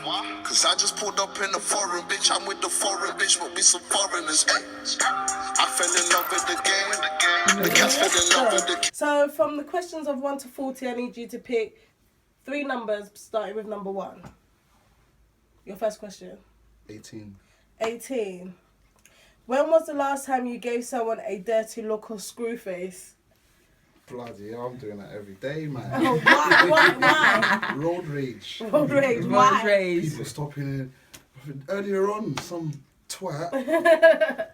foreigner. Cause I just pulled up in a foreign bitch. I'm with the foreign bitch, but we some foreigners. Hey. I fell in love with the game. The cats fell in love with the game. So from the questions of 1 to 40, I need you to pick 3 numbers starting with number 1. Your first question. 18. 18. When was the last time you gave someone a dirty look or screw face? Bloody hell, I'm doing that every day, man. Oh, why? Road rage. Road rage. Why? Road rage. People stopping in. Earlier on, some twat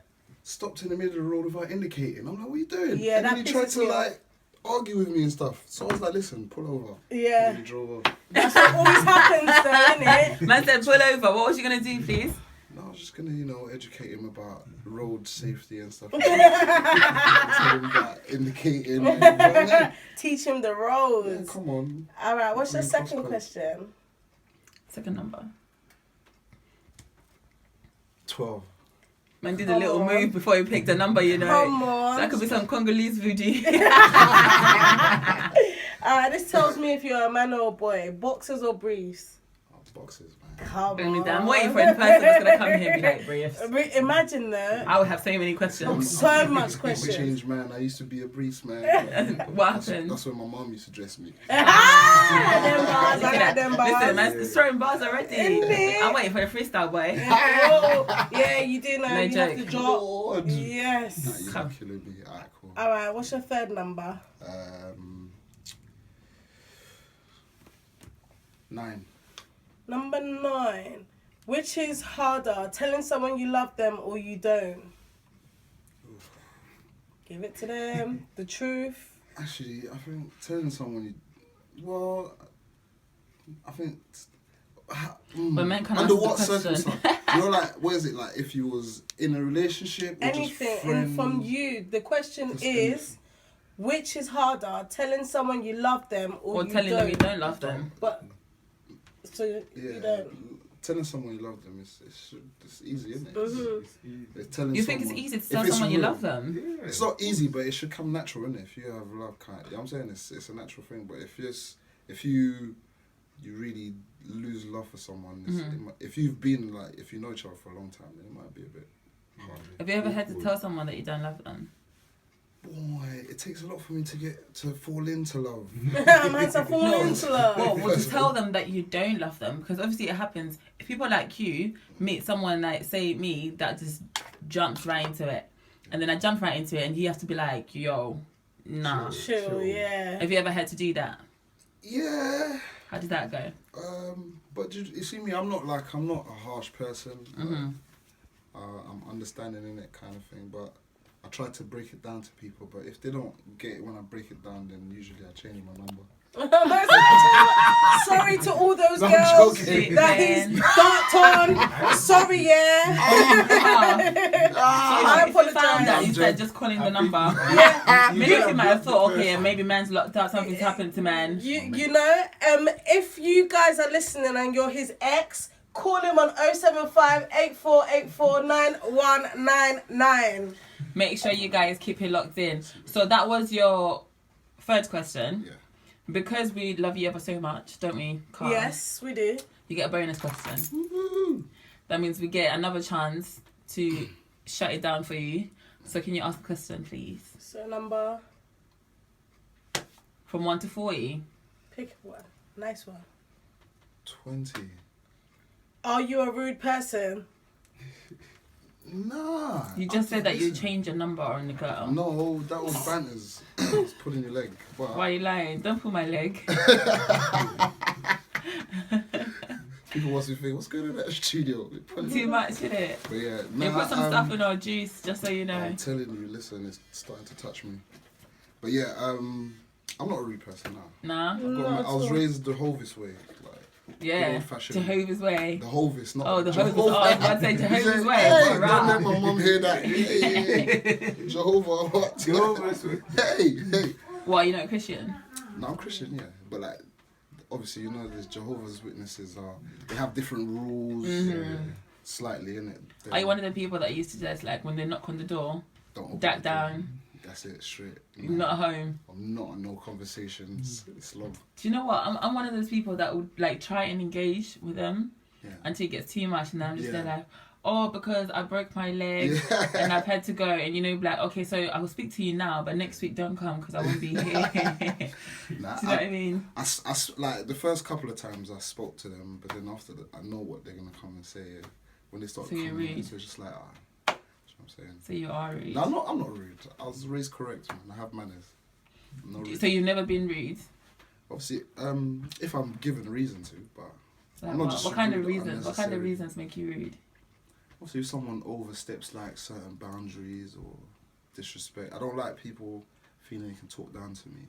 stopped in the middle of the road without indicating. I'm like, what are you doing? Yeah, and that then he tried pisses to me like argue with me and stuff. So I was like, listen, pull over. Yeah. And he drove off. That's what always happens though, innit? Man said, pull over. What was you going to do, please? No, I was just gonna, educate him about road safety and stuff. Tell him that indicating. Teach him the Yeah, roads. come on. Alright, what's your Green second postcode. question? Second number. 12. Man did a little move before he picked a number, Come on. That could be some Congolese voodoo. Alright, this tells me if you're a man or a boy. Boxers or briefs? Oh, boxes, man. Come on. I'm waiting for the person that's going to come here and be like, briefs. Imagine though. I would have so many questions. So much We questions. changed, man. I used to be a briefs, man. What happened? That's when my mom used to dress me. Them bars, I like them bars. Listen, man's throwing bars already. Innit? I'm waiting for the freestyle, boy. Yeah, you do know. No you have to joke. drop. Lord. Nah, Yes. you're not killing me. Alright, cool. Alright, what's your third number? 9. Number 9. Which is harder, telling someone you love them or you don't? Give it to them. The truth. Actually, I think telling someone I think. But men can't under answer the what question. circumstance? Like, what is it like if you was in a relationship? Or Anything. Just And friends? from you, the question Just is, which is harder, telling someone you love them or you telling don't? them you don't love them. But, so you don't. Telling someone you love them it's easy, isn't it? Mm-hmm. It's telling You think it's someone- easy to if tell it's someone you real. love them? It's not easy, but it should come natural, innit? If you have love, you know what I'm saying? It's a natural thing. But if you really lose love for someone, if you've been if you know each other for a long time, then it might be a bit hard. Have you ever had to tell someone that you don't love them? Boy, it takes a lot for me to fall into love. Man, to fall into love. Well, to tell them that you don't love them, because obviously it happens. If people like you meet someone like, say me, that just jumps right into it, and then I jump right into it, and you have to be like, yo, nah. Chill, yeah. Have you ever had to do that? Yeah. How did that go? But you see me, I'm not a harsh person. I'm understanding in it kind of thing, but I try to break it down to people. But if they don't get it when I break it down, then usually I change my number. Sorry to all those No, I'm girls joking. that he's darked on. Sorry, yeah. I If you found that apologise. instead just calling the number. Yeah. Maybe if you might have thought, okay, maybe man's locked up, something's happened to man. You know, if you guys are listening and you're his ex, call him on 075 8484 9199. Make sure you guys keep it locked in. So that was your third question. Yeah. Because we love you ever so much, don't we, Carl? Yes, we do. You get a bonus question. Woo-hoo. That means we get another chance to shut it down for you. So can you ask a question, please? So number, From 1 to 40. pick one. Nice one. 20. Are you a rude person? Nah. You just said that you listen. change your number on the girl. No, that was banters. It's pulling your leg. But Why are you lying? Don't pull my leg. people want to think, what's going on at the studio? Too much, isn't it? But yeah, We put some stuff in our juice, just so you know. I'm telling you, listen, it's starting to touch me. But yeah, I'm not a rude person now. Nah? I was raised the Hovis way. Yeah. old-fashioned. Jehovah's Way. The Hovis, not Oh, the Hovis. Oh, I was about to say Jehovah's Way. Hey, don't Right. let my mum hear that. Hey, Jehovah, what? Jehovah's Way. Hey. What, you're not a Christian? No, I'm Christian, yeah. But obviously, there's Jehovah's Witnesses they have different rules, slightly, innit? Are you one of the people that used to just, when they knock on the door, Don't open duck the door. down, That's it, straight. you're not at home? I'm not on no conversations. It's love. Do you know what? I'm one of those people that would, try and engage with them. until it gets too much, and then I'm just Yeah. there like, oh, because I broke my leg and I've had to go, and you know, like, okay, so I will speak to you now, but next week don't come because I won't be here. Nah, Do you know what I mean? like the first couple of times I spoke to them, but then after that, I know what they're gonna come and say when they start So you're coming. rude. So it's just like, that's what I'm saying. So you are rude. No, I'm not rude. I was raised correct, man. I have manners. I'm not rude. So you've never been rude? Obviously, if I'm given reason to, but Like, I'm not just what kind of rude reasons? What kind of unnecessarily. reasons make you rude? obviously if someone oversteps like certain boundaries or disrespect, I don't like people feeling they can talk down to me,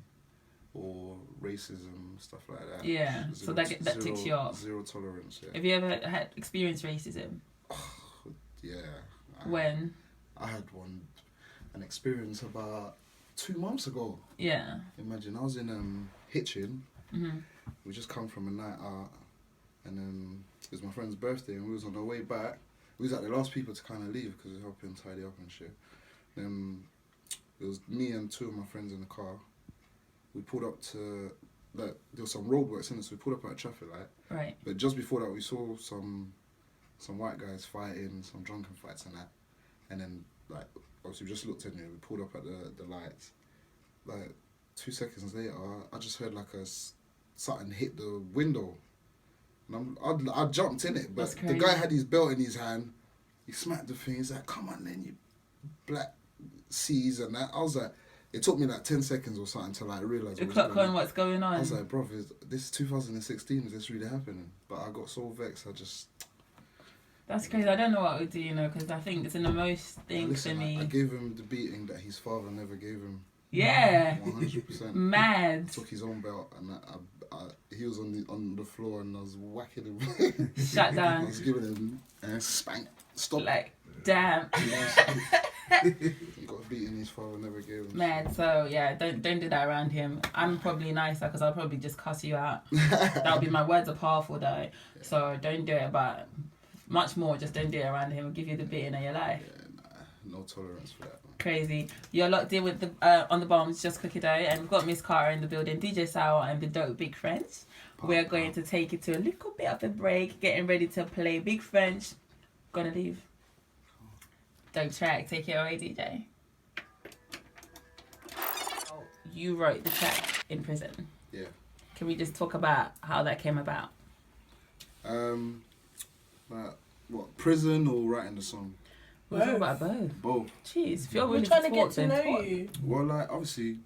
or racism, stuff like that. Yeah, so that ticks you off. Zero tolerance. Yeah. Have you ever had experienced racism? Yeah. When? I had an experience about 2 months ago. Yeah. Imagine, I was in Hitchin. Mm-hmm. We just come from a night out, and it was my friend's birthday, and we was on our way back. We was like the last people to kind of leave because we were helping tidy up and shit. Then it was me and two of my friends in the car. We pulled up to, like, there was some roadworks in it, so we pulled up at a traffic light. Right. But just before that, we saw some white guys fighting, some drunken fights and that. And then, like, obviously we just looked at it, we pulled up at the lights. Like, 2 seconds later, I just heard like something hit the window. And I jumped in it, but the guy had his belt in his hand. He smacked the thing. He's like, "Come on, then, you black C's," and that. I was like, it took me like 10 seconds or something to like realise What's going on. I was like, bro, this is 2016. Is this really happening? But I got so vexed. That's crazy. I don't know what I would do, you know, because I think it's in the most thing listen, for me. I gave him the beating that his father never gave him. Yeah. 100%. Mad. Took his own belt, and he was on the floor, and I was whacking him. Shut down. I was giving him a spank. Stop. Like, damn. He got beaten. His father never gave him. Mad. So yeah, don't do that around him. I'm probably nicer because I'll probably just cuss you out. That'll be, my words are powerful though, so don't do it. But much more, just don't do it around him. I'll give you the beating of your life. Yeah, no tolerance for that. Man. Crazy. You're locked in with the on the bombs, just cookie dough, and we've got Miss Cara in the building, DJ Sour and the dope Big French. We're going to take it to a little bit of a break, getting ready to play Big French. Gonna leave. Dope track. Take it away, DJ. Oh, you wrote the track in prison. Yeah. Can we just talk about how that came about? Like, what, prison or writing the song? We'll talk about both. Both. Jeez, if you're We're willing trying to talk, get to then know talk. you. Well, like, obviously,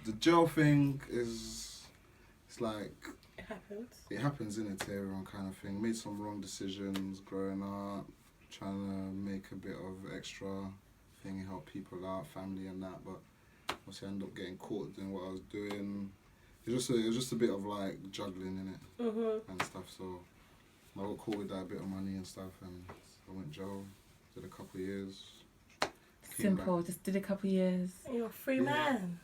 the jail thing it's like, It happens. in it to everyone kind of thing. Made some wrong decisions growing up, trying to make a bit of extra thing, help people out, family and that, but obviously I ended up getting caught doing what I was doing. It was just a bit of like juggling in it and stuff, so I got caught with that bit of money and stuff, and I went jail, did a couple of years. came Simple, back. just did a couple of years. You're a free man.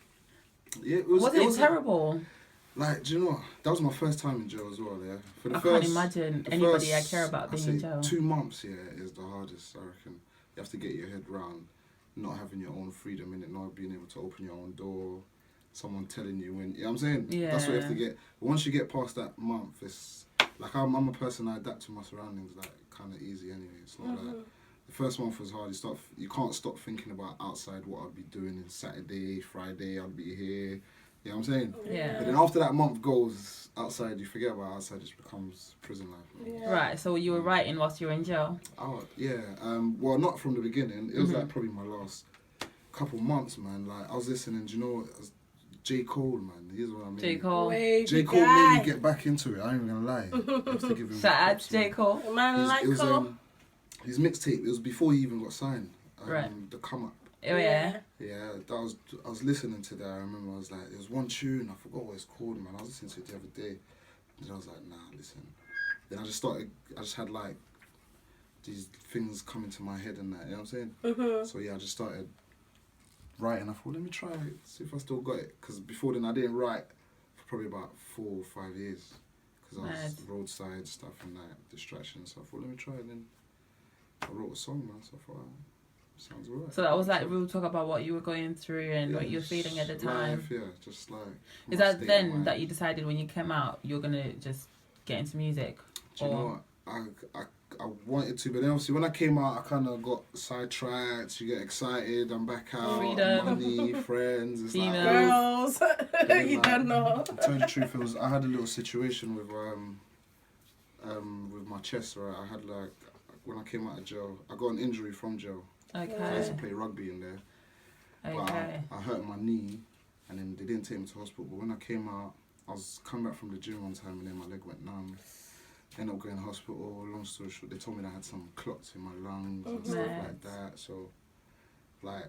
Yeah, it Wasn't was it terrible? Like, do you know what? That was my first time in jail as well, yeah. For the I first, can't imagine the anybody first, I care about I'd being say in jail. 2 months, yeah, is the hardest, I reckon. You have to get your head round not having your own freedom in it, not being able to open your own door, someone telling you when, you know what I'm saying? Yeah. That's what you have to get. But once you get past that month, it's, like, I'm a person, I adapt to my surroundings, like, kind of easy anyway. It's not like, the first month was hard. You can't stop thinking about outside what I'd be doing in Saturday, Friday, I'd be here. You know what I'm saying? Yeah. But then after that month goes outside, you forget about outside, it just becomes prison life. Yeah. Right, so you were writing whilst you were in jail? Oh, yeah. Well, not from the beginning. It was like probably my last couple months, man. Like, I was listening, do you know what? J. Cole, man. Here's what I mean. J. Cole. J. Cole made me get back into it. I ain't even gonna lie. I used to give him Shout out props, to J. man. Cole. Man like It was Cole. his mixtape. It was before he even got signed. Right. The Come Up. Oh yeah. Yeah, I was listening to that. I remember I was like, there was one tune, I forgot what it's called, man. I was listening to it the other day. And I was like, nah, listen. Then I just had like these things coming to my head and that, you know what I'm saying? So yeah, I just started writing. I thought, let me try it, see if I still got it. Because before then I didn't write for probably about 4 or 5 years. Because I was roadside stuff and that, distractions. So I thought, let me try it. And then I wrote a song, man. So I thought, sounds alright. So that was like real talk about what you were going through and what you were feeling at the time. Life, yeah, just like. Is that then that you decided when you came out you were gonna just get into music? Do you know what? I wanted to, but then obviously when I came out, I kind of got sidetracked. You get excited. I'm back out. Freedom. Money, friends. It's like, Girls. then, You like, don't know. to tell you the truth, I had a little situation with my chest. Right, I had like when I came out of jail, I got an injury from jail. I used Okay. to play rugby in there, but Okay. I hurt my knee, and then they didn't take me to hospital. But when I came out, I was coming back from the gym one time, and then my leg went numb. Ended up going to hospital. Long story short, they told me that I had some clots in my lungs and stuff like that. So, like,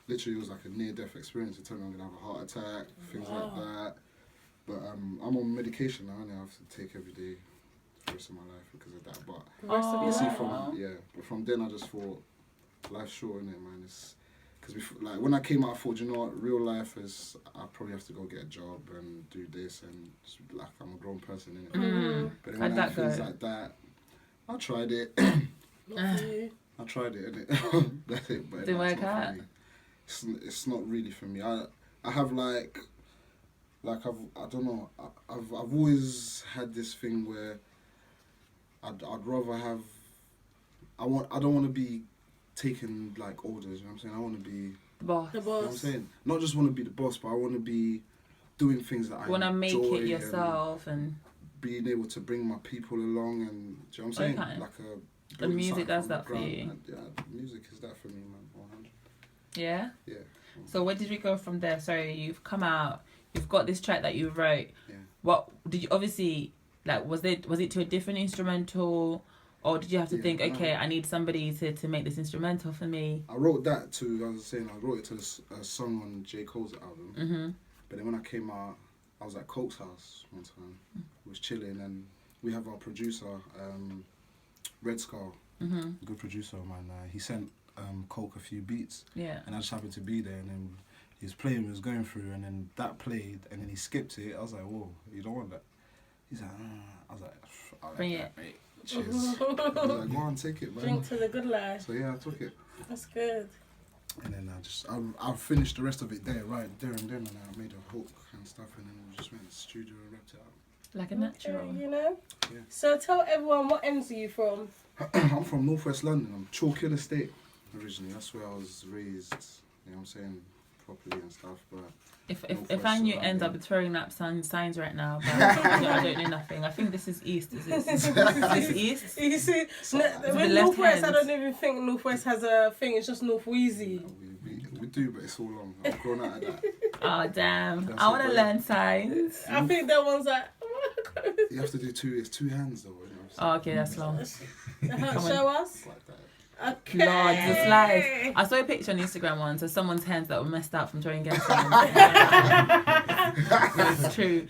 literally, it was like a near-death experience. They told me I'm gonna have a heart attack, things like that. But I'm on medication now, and I have to take every day for the rest of my life because of that. But you see, but from then I just thought, life's short, innit, man? It's because like when I came out, I thought, you know what, real life is I probably have to go get a job and do this, and just, like I'm a grown person, innit? But then when I had things like that, I tried it. I tried it, innit? That's it. But Didn't work out. It's not really for me. I have like I don't know. I've always had this thing where I'd rather have. I don't want to be taking like orders. You know what I'm saying? I want to be The boss. The You know what I'm boss. saying? Not just want to be the boss, but I want to be doing things that I You want to make enjoy it yourself and being able to bring my people along, and do you know what I'm saying? Okay. Like The music building does something that from for the you. ground. And, yeah, music is that for me, man. 100. yeah. Yeah. So where did we go from there? Sorry, you've come out. You've got this track that you wrote. Yeah. What did you obviously like? Was it to a different instrumental, or did you have to Yeah, think, no. okay, I need somebody to make this instrumental for me? I wrote that to. I was saying I wrote it to a song on J. Cole's album. Mhm. But then when I came out, I was at Coke's house one time. We was chilling, and we have our producer, Red Skull, good producer of mine. He sent Coke a few beats, Yeah. and I just happened to be there, and then he was playing, he was going through, and then that played, and then he skipped it. I was like, whoa, you don't want that? He's like, I was like, I like Bring that, mate. Cheers. I was like, go on, take it, man. Drink to the good life. So yeah, I took it. That's good. And then I finished the rest of it there, right there and then, and I made a hook and stuff, and then we just went to the studio and wrapped it up. Like a natural. Okay, you know? Yeah. So tell everyone, what ends are you from? I'm from Northwest London. I'm Chalkhill Estate originally. That's where I was raised. You know what I'm saying? Properly and stuff. But If Northwest I knew London. ends up throwing up signs right now, but I don't know nothing. I think this is east. Is this east? You see, It's with the left Northwest, I hand. don't even think Northwest has a thing. It's just North Wheezy. we do, but it's all long. I've grown out of that. Oh damn! That's I it, want to but- learn signs. I think that one's like, You have to do two. It's 2 hands though. You know what I'm saying? Oh, okay, that's long. show us. It's like that. Okay. Lord, this life. I saw a picture on Instagram once of someone's hands that were messed up from throwing gas. It's true.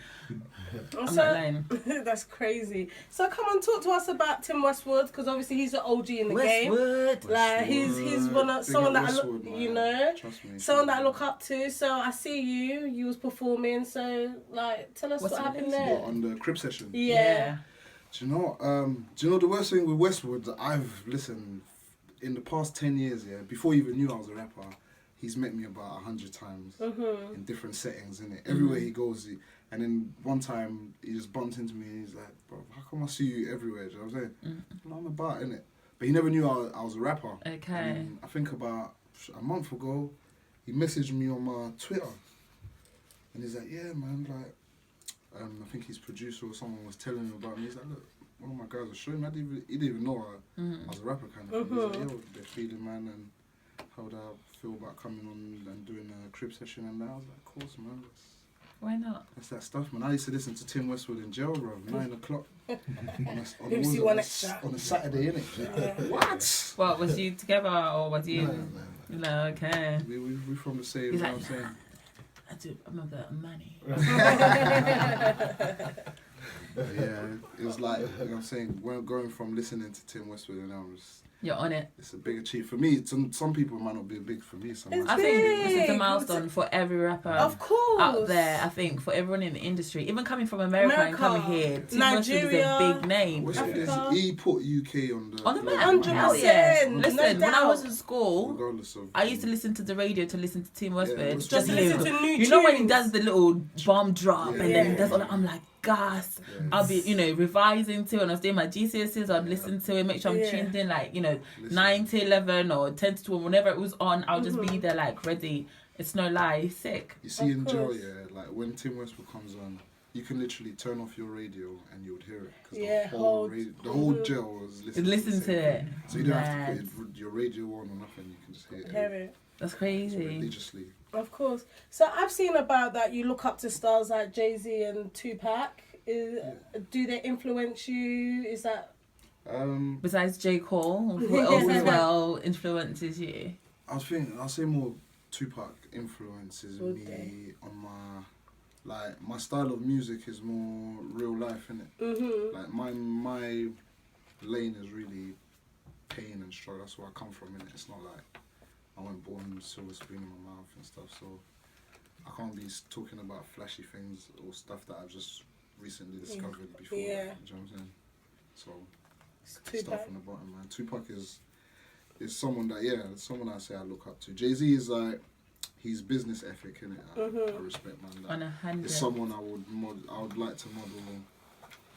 I'm not lying. That's crazy. So come on, talk to us about Tim Westwood, because obviously he's an OG in the game. Like he's someone that I look, you know, Trust me. someone that I look up to. So I see you was performing. So like, tell us What's what your happened name? there. What, on the crib session? Yeah. Do you know? Do you know the worst thing with Westwood? I've listened in the past 10 years. Yeah, before he even knew I was a rapper, he's met me about 100 times in different settings. Innit? Everywhere he goes, and then one time he just bumped into me and he's like, "Bro, how come I see you everywhere?" Do you know what I'm saying? Well, I'm about, innit? But he never knew I was a rapper. Okay. And I think about a month ago, he messaged me on my Twitter, and he's like, "Yeah, man, like." I think his producer or someone was telling him about me. He's like, look, one of my guys was showing me. He didn't even know I was a rapper kind of thing. He's like, yo, they're feeling, man, and how would I feel about coming on and doing a crib session and that? I was like, of course, man. Why not? That's that stuff, man. I used to listen to Tim Westwood in jail, bro, 9 o'clock. BBC One Extra. On a Saturday, innit? What? What, was you together or was you? No. Okay. We from the same, you He's know like, what I'm saying? I do. I'm of the money. Yeah, it was like, you know what I'm saying, when going from listening to Tim Westwood and I was, You're on it. it's a big achievement. For me, some people might not be big for me. It's I think this is a big. milestone for every rapper Of course. out there. I think for everyone in the industry, even coming from America and coming here, Tim Westwood is Nigeria. a big name. Westwood Africa. he put UK on the On the map, 100%. hell yeah. No Listen, when I was doubt. in school, regardless of. I used to listen to the radio to listen to Tim Westwood. Yeah, just Just listen to new you know when he tunes. does the little bomb drop and then he Yeah. does all that, I'm like, gas. I'll be, revising to it. When I was doing my GCSEs, I'd listen to it, make sure I'm tuned in, 9 to 11 or 10 to 12, whenever it was on, I'll just be there, ready. It's no lie, sick. You see in jail, when Tim Westwood comes on, you can literally turn off your radio and you would hear it. Because the whole jail was listening to it. So you don't have to put your radio on or nothing, you can just hear it. That's crazy. Religiously. Of course. So I've seen about that you look up to stars like Jay-Z and Tupac. Do they influence you? Is that... Besides J. Cole, what else as well influences you? I'll say more Tupac influences me on my style of music is more real life, innit? Like my lane is really pain and struggle. That's where I come from, innit? It's not like I wasn't born with silver spoon in my mouth and stuff, so I can't be talking about flashy things or stuff that I've just recently discovered before. You know what I'm saying? So start from the bottom, man. Tupac is someone that someone I say I look up to. Jay-Z is like his business ethic, innit? I respect, man. That it's someone I would like to model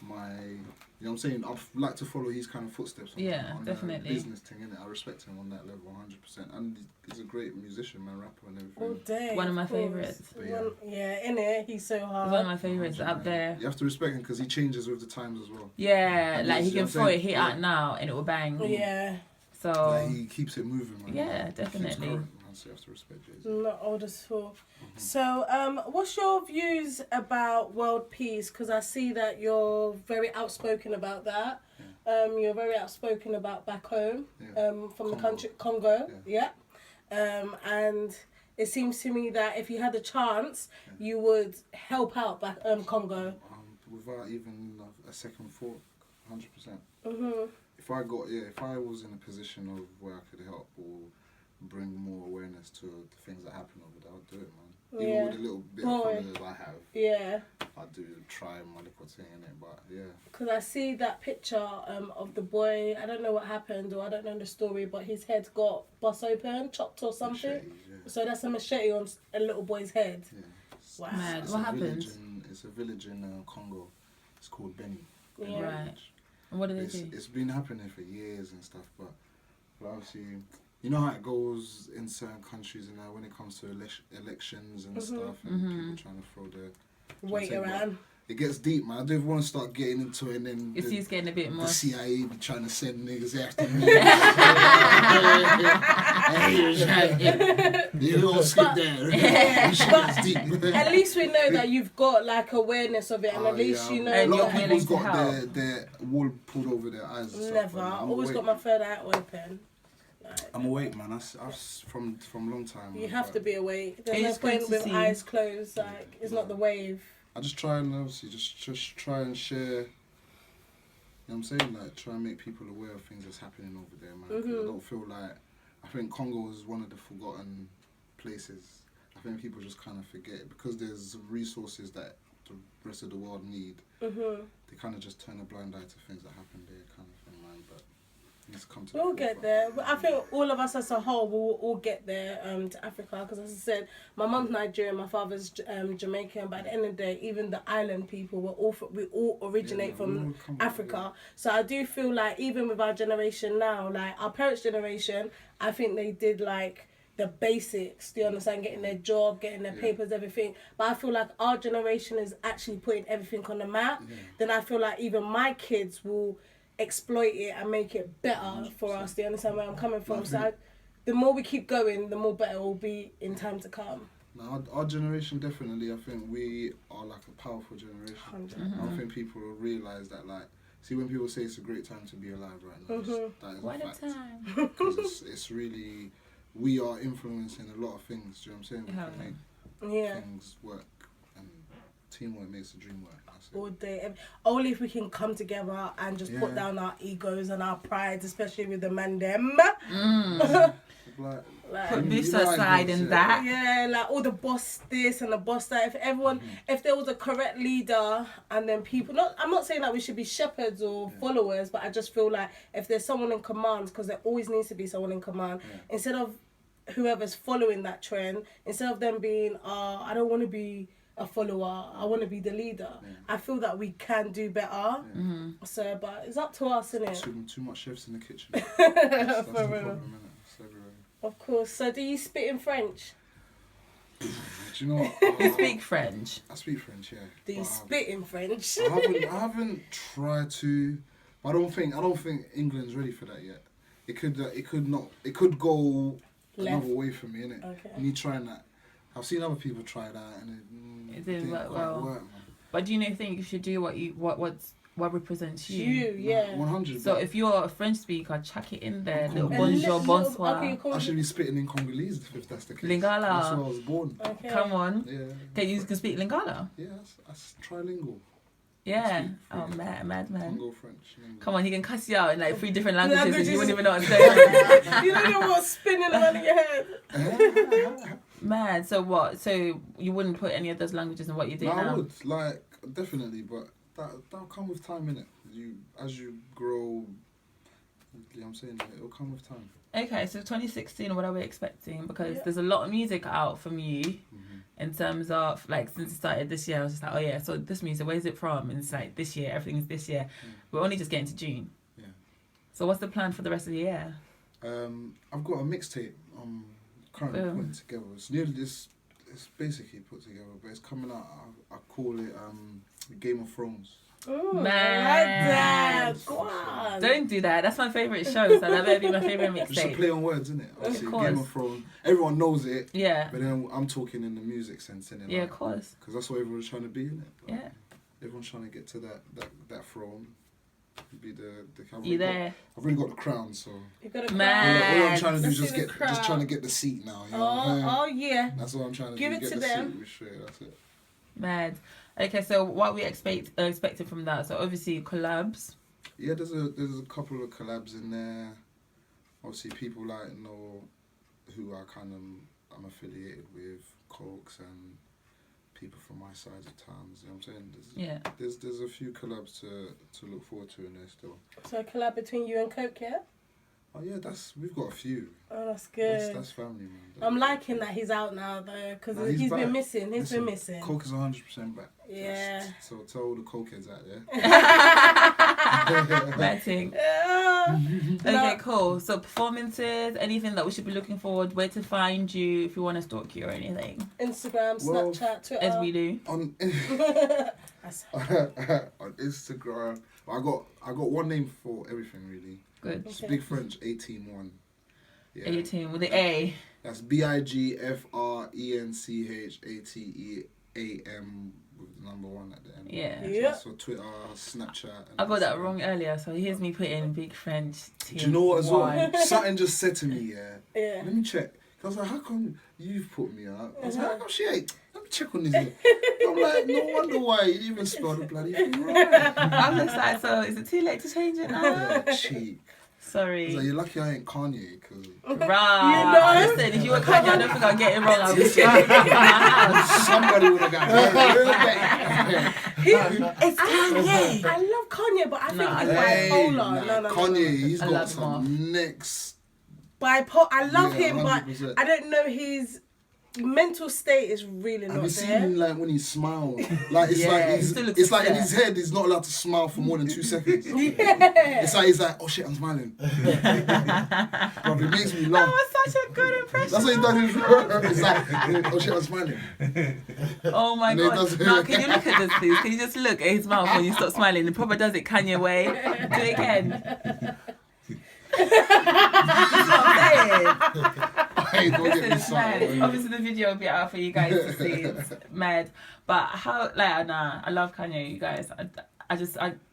my, you know what I'm saying? I'd like to follow his kind of footsteps on definitely. The business thing, innit? I respect him on that level 100%. And he's a great musician, man, rapper and everything. All day, one of my favourites. Innit? He's so hard. One of my favourites up there. You have to respect him because he changes with the times as well. Yeah, and he can throw a hit out now and it will bang. Yeah. So he keeps it moving, man. Yeah, definitely. Current, man, so you have to respect Jay-Z. Not old as full. So, what's your views about world peace? Because I see that you're very outspoken about that. You're very outspoken about back home, from the country Congo. And it seems to me that if you had a chance, you would help out back Congo. Without even a second thought, 100%. If I was in a position of where I could help or bring more awareness to the things that happen over there, I'd do it, man. Even with a little bit of followers I have. I do try my little thing in it, but Because I see that picture of the boy, I don't know what happened or I don't know the story, but his head got bust open, chopped or something. Machetes, So that's a machete on a little boy's head. Yeah. Wow. Mad. What happened? It's a village in Congo. It's called Beni. Right. And what do they do? It's been happening for years and stuff, but obviously, you know how it goes in certain countries and when it comes to elections and stuff, and people trying to throw their weight around. It gets deep, man. I don't want to start getting into it, and then It's getting a bit more. The CIA be trying to send niggas after me. You don't skip there. It's deep. At least we know that you've got like awareness of it, and at least you know. A lot of that people's got their wool pulled over their eyes. And never. Stuff, I've always got my third eye open. I'm awake, man. I've from long time. You have to be awake. There's no point with eyes closed. Like it's not the wave. I just try and obviously just try and share. You know what I'm saying? Like try and make people aware of things that's happening over there, man. 'Cause I don't feel like I think Congo is one of the forgotten places. I think people just kind of forget because there's resources that the rest of the world need. They kind of just turn a blind eye to things that happen there, kind of thing, man. But we'll get there. I think all of us as a whole will all get there to Africa because, as I said, my mum's Nigerian, my father's Jamaican. But at the end of the day, even the island people we all originate from Africa. So I do feel like even with our generation now, like our parents' generation, I think they did like the basics. Do you understand? Getting their job, getting their papers, everything. But I feel like our generation is actually putting everything on the map. Then I feel like even my kids will exploit it and make it better for us. Do you understand where I'm coming from? So the more we keep going, the more better it will be in time to come. Now, our generation definitely, I think we are like a powerful generation. I don't think people will realise that, like, see when people say it's a great time to be alive right now, that is what a a fact. time. Because it's really, we are influencing a lot of things, do you know what I'm saying? We can make things work, and teamwork makes the dream work. All day. Only if we can come together and just put down our egos and our prides, especially with the man them. Put this aside and that. Yeah, like all the boss this and the boss that. If everyone, if there was a correct leader and then people, I'm not saying that we should be shepherds or followers, but I just feel like if there's someone in command, because there always needs to be someone in command, instead of whoever's following that trend, instead of them being, I don't want to be a follower. I want to be the leader. Yeah. I feel that we can do better. Mm-hmm. So, but it's up to us, isn't it? Too much chefs in the kitchen. That's the For real. problem, innit? It's everywhere. Of course. So, do you spit in French? Do you know what? You speak French. I speak French, yeah. Do you But spit in French? I haven't tried to. But I don't think England's ready for that yet. It could go Left. another way for me, innit? Okay. Me trying that. I've seen other people try that and It didn't work quite well. work, man. But do you think you should do what represents you? You, yeah. 100. So if you're a French speaker, chuck it in there. Little A bonjour, little- bonsoir. okay, cool. I should be spitting in Congolese if that's the case. Lingala. That's where I was born. Okay. Come on. Yeah. Okay, you can speak Lingala. Yeah, that's trilingual. Yeah. Speak Oh, French. mad man. Congo French. Lingua. Come on, he can cuss you out in like 3 different languages and you wouldn't even know what to say. You don't know what's spinning around in your head. Mad. So what? So you wouldn't put any of those languages in what you do No, I now? would, like, definitely, but that'll come with time, innit? As you grow, you know what I'm saying? It'll come with time. Okay, so 2016, what are we expecting? Because Yeah. there's a lot of music out from you Mm-hmm. in terms of, like, since it started this year, I was just like, oh yeah, so this music, where's it from? And it's like, this year, everything's this year. We're only just getting to June. Yeah. So what's the plan for the rest of the year? I've got a mixtape I'm currently Boom. putting together. It's basically put together, but it's coming out. I call it Game of Thrones. Ooh, Man. I like that. Go on. Don't do that. That's my favourite show, so that better be my favourite Just a mixtape. play on words, isn't it? Obviously, course. Game of Thrones. Everyone knows it, Yeah. but then I'm talking in the music sense, innit? Yeah, of course. Because that's what everyone's trying to be, innit? Yeah. Everyone's trying to get to that throne. Be the You there? I've already got the crown, so You got a Man. all I'm trying to do Let's is see the crowd. just trying to get the seat now. You know what I'm saying? Oh yeah. That's what I'm trying to Give do. it Get to the them. seat, we're straight, that's it. Mad. Okay, so what we expected from that? So obviously collabs. Yeah, there's a couple of collabs in there. Obviously, people like know who I'm affiliated with, Cokes and people from my side of towns. You know what I'm saying? Yeah. There's a few collabs to look forward to in there still. So a collab between you and Coke, yeah? Oh yeah, we've got a few. Oh, that's good. That's family, man. I'm liking that he's out now though, because Nah, he's he's been back. missing. He's been Listen, missing. Coke is 100% back. Yeah. So tell all the cokeheads out there. Mad thing. Yeah. Okay, cool. So performances, anything that we should be looking forward, where to find you if you want to stalk you or anything, Instagram, Well, Snapchat, Twitter. as we do. on That's on Instagram, I got one name for everytham really. Good. It's Okay. Big French 18-1. Yeah. 18 with the A. That's BIGFRENCHATEAM with the number 1 at the end. Yeah. Yeah. That's for Twitter, Snapchat. And I got that Instagram. wrong earlier, so here's me putting Big French. Do you know what as well? One. Something just said to me, yeah. Yeah. Let me check. I was like, how come you've put me out? I was like, how come she ain't? Let me check on this. I'm like, no wonder why you didn't even spell the bloody thing right. I'm just like, so is it too late to change it now? Yeah, cheek. I was like, Sorry. you're lucky I ain't Kanye, because Right. You know? Listen, if you were Kanye, I don't think I'd get it wrong. I'll be shit in my house. somebody would have got hurt. It's Kanye. I love Kanye, but I think Nah, he's Hey, bipolar. nah, No. Kanye, he's I got love some next. Bipolar. I love Yeah, him, but 100%. I don't know his mental state is really Have not you seen there. him like when he smiles? Like it's Yeah, like he he's, still looks it's like in upset. his head he's not allowed to smile for more than 2 seconds. Yeah. It's like he's like, oh shit, I'm smiling. Bro, it makes me That laugh. was such a good impression. That's what he does. It's like, oh shit, I'm smiling. Oh my And he god. does- Now, can you look at this, please? Can you just look at his mouth when you stop smiling? It probably does it Kanye way. Do it again. That's what I'm saying. Hey, don't get Listen, me it's mad. started. Obviously, the video will be out for you guys to see. It's mad. But how, like, nah, I love Kanye, you guys. I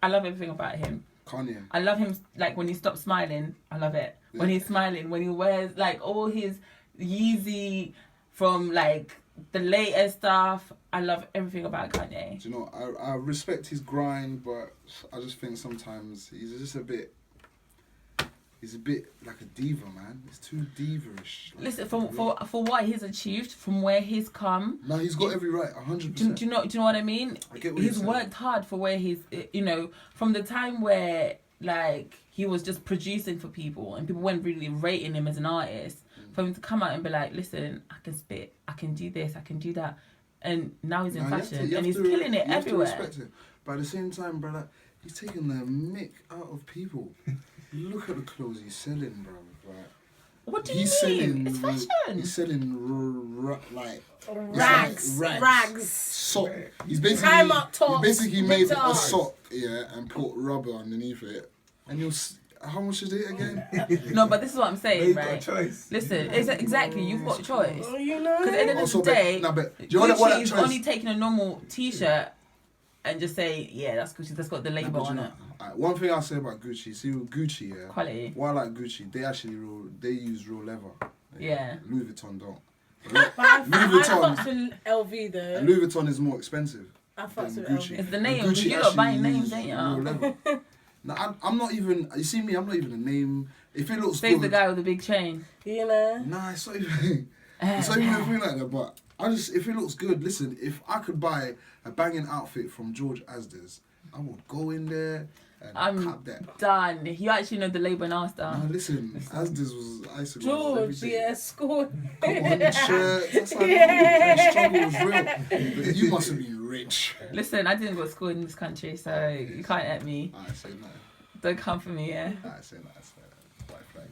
love everything about him. Kanye. I love him, like, when he stops smiling, I love it. When he's smiling, when he wears, like, all his Yeezy from, like, the latest stuff. I love everything about Kanye. Do you know, I respect his grind, but I just think sometimes he's just a bit. He's a bit like a diva, man. He's too diva-ish. Like, Listen, for what he's achieved, from where he's come, no, he's got every right, 100%. do you know what I mean? I get what He's you're saying. worked hard for where he's, you know, from the time where, like, he was just producing for people and people weren't really rating him as an artist, for him to come out and be like, listen, I can spit, I can do this, I can do that. and now he's in Nah, you have fashion, to- you and have he's to- killing it you have to everywhere. respect it. But at the same time, brother, he's taking the mick out of people. Look at the clothes he's selling, bro. Like, What do you he's mean? selling. It's fashion. He's selling like Rags. rags. Rags. sock. He's basically Primark tops, he basically made ripped a off. sock, yeah, and put rubber underneath it. And how much is it again? No, but this is what I'm saying, You've got a right? choice. Listen, exactly, you've got choice. You know? Because at the end of Also, the day, but do you know what that Gucci's choice? only taking a normal T-shirt and just say, yeah, that's Gucci. That's got the label But you on know, it. one thing I'll say about Gucci, see with Gucci, yeah. Quality. Why I like Gucci, they use real leather. Yeah. Louis Vuitton don't. But I Louis Vuitton. fucks with LV though. And Louis Vuitton is more expensive. I fucks than with Gucci. LV. It's the And name. Gucci You lot actually buying names, use ain't real ya? leather. No, I'm not even. You see me? I'm not even a name. If it looks Says good, the guy with the big chain. You know? nah, it's not even. It's not even a thing like that. But if it looks good, listen. If I could buy a banging outfit from George Asda's, I would go in there and I'm cut that. done. You actually know the label and our No, stuff. listen, Asda's was I used to go George, everything. yeah, school. Cotton shirts, that's how the struggle was real. But you must have been rich. Listen, I didn't go to school in this country, so you can't at me. I say no. Don't come for me, yeah? I say no. I say white flag.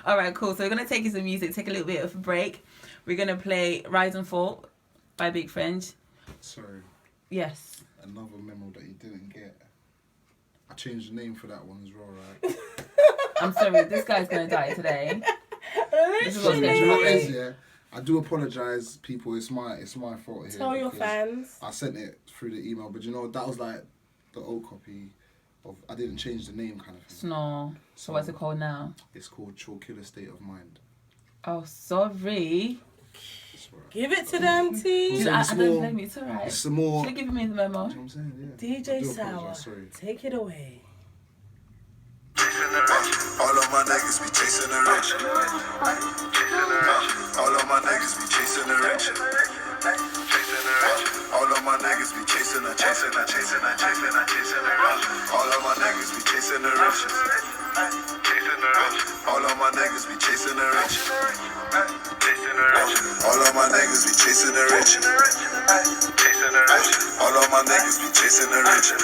All right, cool. So we're going to take you some music, take a little bit of a break. We're going to play Rise and Fall by Big French. Sorry, Yes. another memo that you didn't get. I changed the name for that one as well, right? I'm sorry, this guy's going to die today. This is what's Do going you know what to it is, happen. yeah? I do apologise, people. It's my fault here. Tell your because fans. I sent it through the email, but you know that was like the old copy of. I didn't change the name, kind of thing. Snow. So what's it called now? It's called Chill Killer State of Mind. Oh, sorry. That's right. Give it to them, T. Dude, So I it's don't more- blame you. It's all right. It's some more. Should have given me the memo. You know what I'm saying? Yeah. I DJ do Sour, apologise, sorry. take it away. All of my niggas be chasing the rich. All of my niggas be chasing the rich. All of my niggas be chasing the chasing the chasing the chasing the chasing the rich. All of my niggas be chasing the rich. All of my niggas be chasing the rich. All of my niggas be chasing the rich. All of my niggas be chasing the rich.